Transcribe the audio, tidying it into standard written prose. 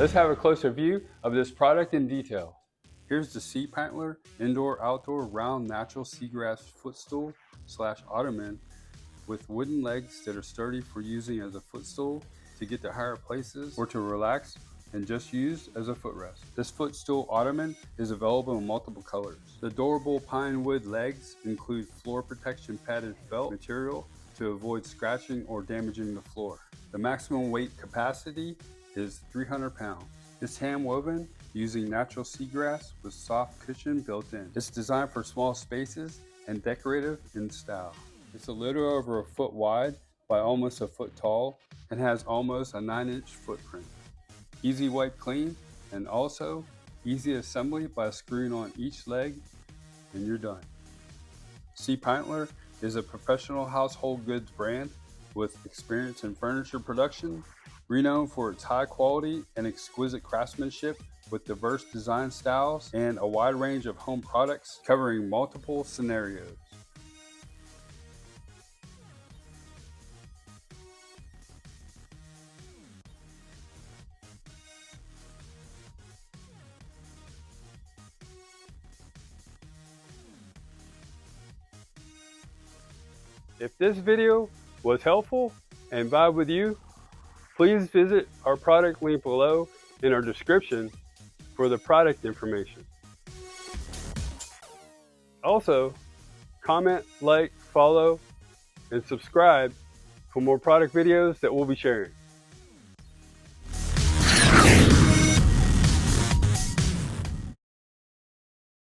Let's have a closer view of this product in detail. Here's the Cpintltr indoor-outdoor round natural seagrass footstool / ottoman with wooden legs that are sturdy for using as a footstool to get to higher places or to relax and just used as a footrest. This footstool ottoman is available in multiple colors. The durable pine wood legs include floor protection padded felt material to avoid scratching or damaging the floor. The maximum weight capacity is 300 pounds. It's hand-woven using natural seagrass with soft cushion built in. It's designed for small spaces and decorative in style. It's a little over a foot wide by almost a foot tall and has almost a 9-inch footprint. Easy wipe clean and also easy assembly by screwing on each leg and you're done. Cpintltr is a professional household goods brand with experience in furniture production, renowned for its high quality and exquisite craftsmanship with diverse design styles and a wide range of home products covering multiple scenarios. If this video was helpful and vibe with you, please visit our product link below in our description for the product information. Also, comment, like, follow, and subscribe for more product videos that we'll be sharing.